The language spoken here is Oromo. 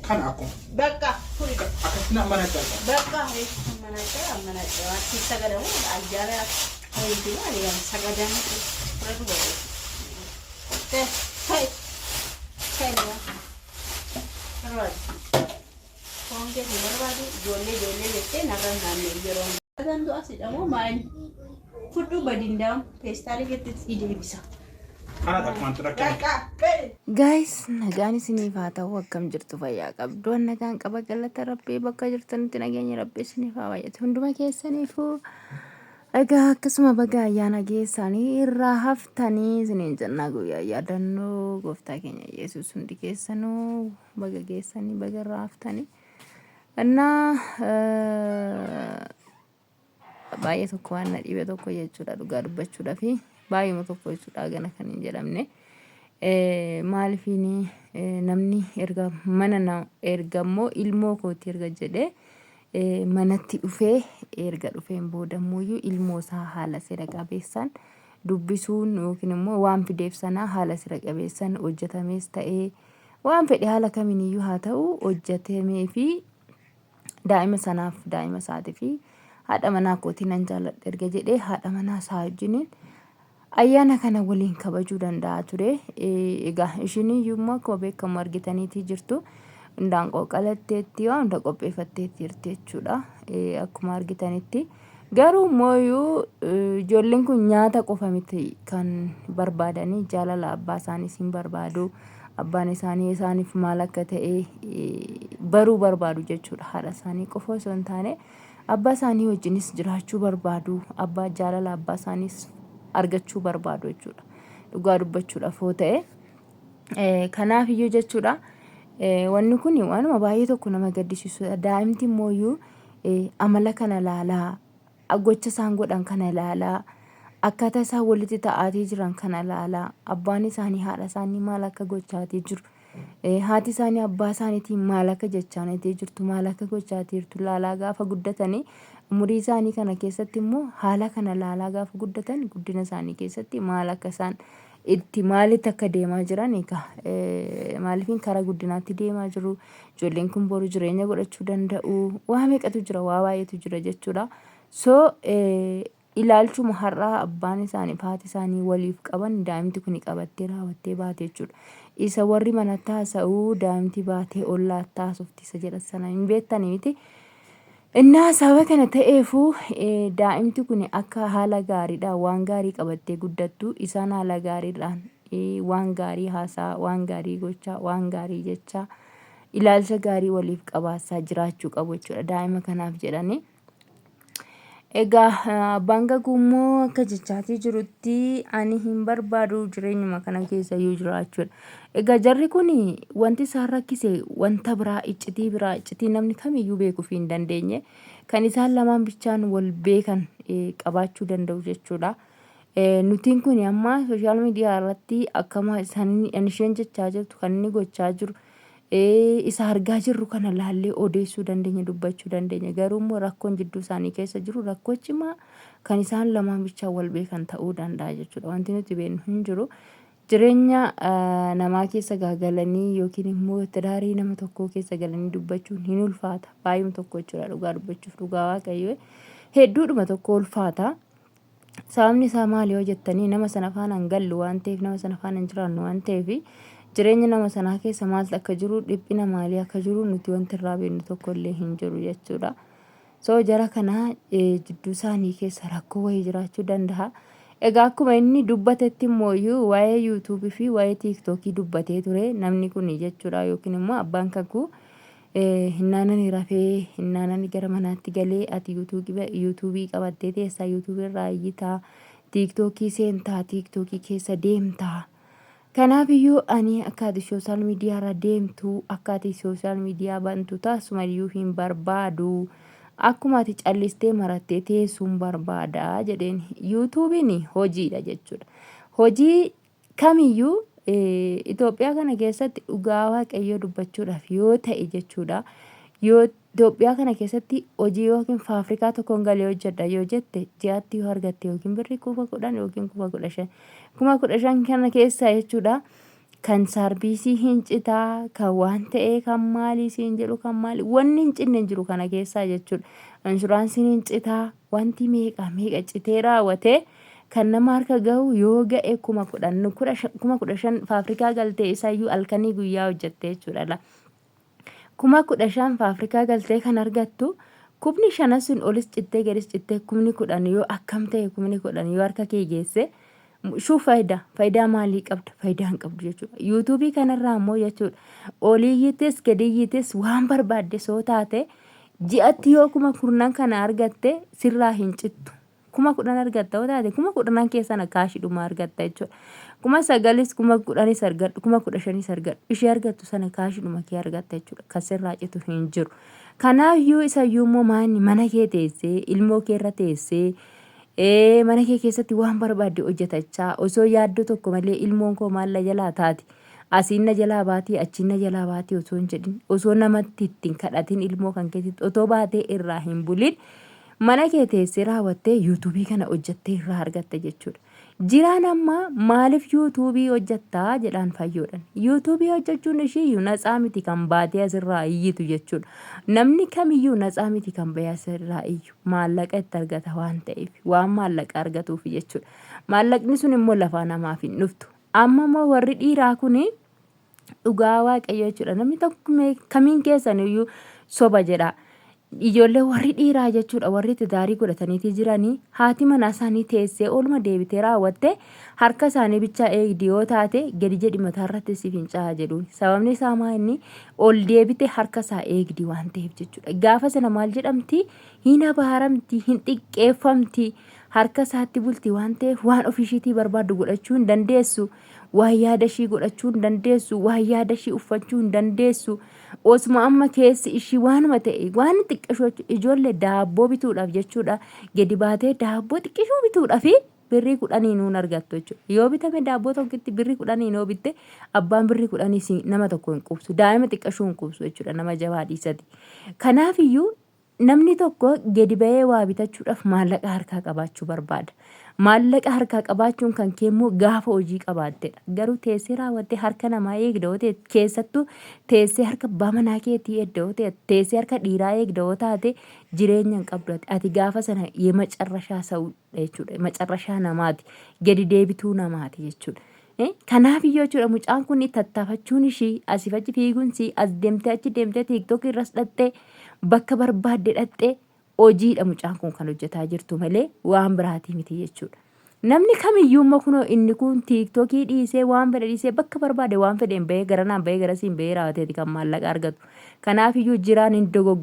Kan aku. Bakka furii qaba. Akkasina mana jalqaba. Bakka mana waatti sagadamu ajjaara hayti maali yan sagadamu fudhatu godhe. Hey. Hey. Barbaadu. Foon keessa barbaadu ijoollee jettee narra naannoo yeroo. Sagantu asidha moo maali? Fudhu badindaam feestaalii keessatti deebisa. Guys, nagaan isiniif haa ta'u akkam jirtu fayyaa qabdu. Nagaan qaba galata Rabbii bakka jirtanitti nageenya Rabbii isiniif haa baay'atu. Hunduma keessaniifuu egaa akkasuma baga ayyaana geessanii irraa haftanii isiniin jennaa guyyaa yaadannoo gooftaa keenya Yesuus hundi keessanuu baga geessanii baga irraa haftanii. Innaa baay'ee tokko waan dhibe tokko jechuudha dhugaa dubbachuudhaa fi baay'uma tokko jechuudha gana kan hin jedhamne. Maaliifini namni erga mana ergammoo ilmoo kooti erga jedhee manatti dhufee erga dhufeen boodammuyyuu ilmoo isaa haala seera qabeessaan dubbisuun yookiin immoo waan fideef sanaa haala seera qabeessaan hojjetamees ta'ee waan fedhe haala kamiiniyyuu haa ta'u hojjetamee fi daa'ima sanaaf daa'ima isaatii fi haadha manaa kootii nan jaalladha erga jedhee haadha manaa isaa wajjiniin ayyaana kana waliin kabajuu danda'a ture. Egaa ishiniyyuu immoo akkuma beekamu argitaniitii jirtu indaanqoo qalatteetti waan hunda qopheeffatteetti jirti jechuudha. Akkuma argitanitti garuu mooyyuu ijoolleen kun nyaata qofa miti kan barbaadanii jaalala abbaa isaaniis hin barbaadu. Abbaan isaanii isaaniif maal akka ta'e baruu barbaadu jechuudha. Haadha isaanii qofa osoo hin taane abbaa isaanii wajjinis jiraachuu barbaadu. Abbaa jaalala abbaa isaaniis argachuu barbaadu jechuudha. Dhugaa dubbachuudhaaf yoo ta'e kanaaf iyyuu jechuudha. Wanni kun waanuma baay'ee tokko nama gaddisiisudha. Daa'imti mooyyuu amala kana ilaalaa, gocha isaan godhan kana ilaalaa, akkaataa isaan walitti ta'aatii jiran kana ilaalaa, abbaan isaanii haadha isaanii maal akka gochaatii jiru, haati isaanii abbaa isaaniitiin maal akka jechaaniitii jirtu, maal akka gochaatii jirtu ilaalaa gaafa guddatanii umurii isaanii kana keessatti immoo haala kana ilaalaa gaafa guddatan guddina isaanii keessatti maal akka isaan itti maalitti akka deemaa jiran egaa maaliifin karaa guddinaatti deemaa jiru. Ijoolleen kun boru jireenya godhachuu danda'u. Waa meeqatu jira, waa baay'eetu jira jechuudha. So ilaalchuma har'aa abbaan isaanii haati isaanii waliif qaban daa'imti kun qabattee raawwattee baate jechuudha. Isa warri manatti haasa'uu daa'imti baatee ollaatti haasofti isa jedhan sana hin beektanii miti. Innaa sababa kana ta'eefuu daa'imti kun akka haala gaariidhaan waan gaarii qabattee guddattu isaan haala gaariidhaan waan gaarii haasaa, waan gaarii gochaa, waan gaarii jechaa ilaalcha gaarii waliif qabaasaa jiraachuu qabu jechuudha daa'ima kanaaf jedhanii. Egaa abbaan gaguummoo akka jechaatii jirutti ani hin barbaadu jireenyuma kana keessa iyyuu jiraachuudha. Egaa jarri kun wanti isaan rakkise wanta biraa iccitii namni kamiyyuu beekuuf hin dandeenye kan isaan lamaan bichaan wal beekan qabaachuu danda'u jechuudha. Nutiin kun amma sooshaal miidiyaa irratti akkama isheen jechaa jirtu kan inni gochaa jiru isa argaa jirru kana laallee odeessuu dandeenya, dubbachuu dandeenya. Garuu immoo rakkoon jidduu isaanii keessa jiru rakkoo cimaa kan isaan lamaan bichaan wal beekan ta'uu danda'a jechuudha. Wanti nuti beeknu hin jiru. Jireenya namaa keessa galanii yookiin immoo tidaarii nama tokkoo keessa galanii dubbachuun hin ulfaata. Baay'uma tokko jechuudha dhugaa dubbachuuf dhugaa waaqayyoo hedduudhuma tokko ulfaata. Sababni isaa maali yoo jettanii nama sana faana hin gallu waan ta'eef, nama sana faana hin jiraannu waan ta'eef jireenya nama sanaa keessa maaltu akka jiru, dhiphina maalii akka jiru nuti wanti irraa beeknu tokko illee hin jiru jechuudha. So jara kana jidduu isaanii keessa rakkoo wayii jiraachuu danda'a. Egaa akkuma inni dubbatetti immoo waa'ee yuutuubii fi waa'ee tiiktookii dubbatee ture namni kun jechuudha yookiin immoo abbaan kakuu hinnaanani rafee hinnaanani gara manaatti galee ati yuutuubii qabattee teessaa yuutuubii irraa iyyitaa tiiktookii seentaa tiiktookii keessa deemtaa. Kanaaf iyyuu ani akka ati sooshaal miidiyaa irra deemtu akka ati sooshaal miidiyaa bantu taasumayyuu hin barbaadu. Akkuma ati callistee marattee teessuun barbaada jedheen. yuutuubiin hojiidha jechuudha. Hojii kamiyyuu Itoophiyaa kana keessatti dhugaa waaqayyoo dubbachuudhaaf yoo ta'e jechuudha. Yoo Itoophiyaa kana keessatti hojii yookiin faafrikaa tokkoon galee hojjedha yoo jette ji'aatti yoo argatte yookiin birrii 10,000 yookiin 15,000 kana keessa jechuudha. kan saarbiisii hin citaa, kan waan ta'ee kan maalii siin jedhu kan maali wanni hin cinne hin jiru kana keessaa jechuudha. Inshuraansiin hin citaa wanti meeqa citee raawwatee kan nama harka gahu yoo ga'e 10,000 faafrikaa galtee isayyuu halkanii guyyaa hojjettee jechuudha. 15,000 faafrikaa galtee kan argattu 15,000 sun olis cittee gadis cittee 10,000 yoo akkam ta'e 10,000 yoo harka kee geesse shuu faayidaa maalii qabda? Faayidaa hin qabdu jechuudha. Yuutuubii kanarraa immoo jechuudha oliyyittis gadiyyittis waan barbaadde soo taate ji'atti yoo 10,000 kana argatte sirraa hin cittu. 10,000 argatta yoo taate 10,000 keessaa kaashidhuma argatta jechuudha. 9,000 10,000 argadhu 15,000 argadhu ishee argattu sana kaashidhuma kee argatta jechuudha. Kan sirraa citu hin jiru. Kanaafiyyuu isayyuu immoo mana kee teessee ilmoo kee irra teessee mana kee keessatti waan barbaadde hojjetachaa osoo yaaddoo tokko malee ilmoon koo maal jalaa taati asiin na jalaa baatii achiin na jalaa baatii osoo hin jedhin osoo namatti ittiin kadhatin ilmoo kan keessatti otoo baatee irraa hin bulin mana kee teessee raawwattee yuutuubii kana hojjettee irraa argatte jechuudha. Jiraan amma maaliif yuutuubii hojjettaa jedhaan fayyoodhan. Yuutuubii hojjechuun ishiiyyuu natsaa miti kan baatee asirraa iyyitu jechuudha. Namni kamiyyuu natsaa miti kan bahee asirraa iyyu maallaqa itti argata waan ta'eef waan maallaqa argatuuf jechuudha. Maallaqni sun immoo lafaa namaaf hin dhuftu. Amma immoo warri dhiiraa kuni dhugaa waaqayyo jechuudha. Namni tokko kamiin keessaniyyuu soba jedha. Ijoollee warri dhiiraa jechuudha warri tidaarii godhatanii jiranii haati manaa isaanii teessee oolma deebitee raawwatte harka isaanii bichaa eegdi yoo taate gadi jedhi mataa irratti si fincaa'aa jedhuun sababni isaa maa inni ol deebite harka isaa eegdi waan ta'eef jechuudha. Gaafa sana maal jedhamti hin abaaramti hin xiqqeeffamti harka isaatti bulti waan ta'eef waan ofiishiitii barbaaddu godhachuu hin dandeessu. Waan yaada ishii godhachuu hin dandeessu. Waan yaada ishii uffachuu hin dandeessu. Osuma amma keessi ishii waanuma ta'e waan xiqqashoo ijoollee daabboo bituudhaaf jechuudha. Gadi baatee daabboo xiqqishuu bituudhaaf birrii 10 nuun argattu jechuudha. Yoo bitame daabboo tokkotti birrii 10 yoo bitte abbaan birrii 10 nama tokko hin qubsu. Daa'ima xiqqashuu hin qubsu jechuudha nama jabaa dhiisati. Kanaafiyyuu namni tokko gadi ba'ee waa bitachuudhaaf maallaqa harkaa qabaachuu barbaada. Maallaqa harkaa qabaachuun kan keemmoo gaafa hojii qabaattedha. Garuu teessee raawwattee harka namaa eegda yoo ta'e keessattuu teessee harka abbaa manaa keetii eegda yoo ta'e teessee harka dhiiraa eegda yoo taate jireenya hin qabdu. Ati gaafa sana macarrashaa sa'uudha jechuudha. Macarrashaa namaati. Gadi deebituu namaati jechuudha. Kanaafiyyuu jechuudha mucaan kun tattaafachuun ishii asii achi fiiguunsi as deemtee achi deemtee tiiktookii irras dhattee bakka barbaadde dhattee hojiidha mucaan kun kan hojjetaa jirtu malee waan biraatii miti jechuudha. Namni kamiyyuu immoo kunoo inni kun tiiktookii dhiisee waan fedhe dhiisee bakka barbaade waan fedheen bahee garanaan bahee garasiin bahee raawwateeti kan maallaqa argatu. Kanaafiyyuu jiraan hin dogoggora.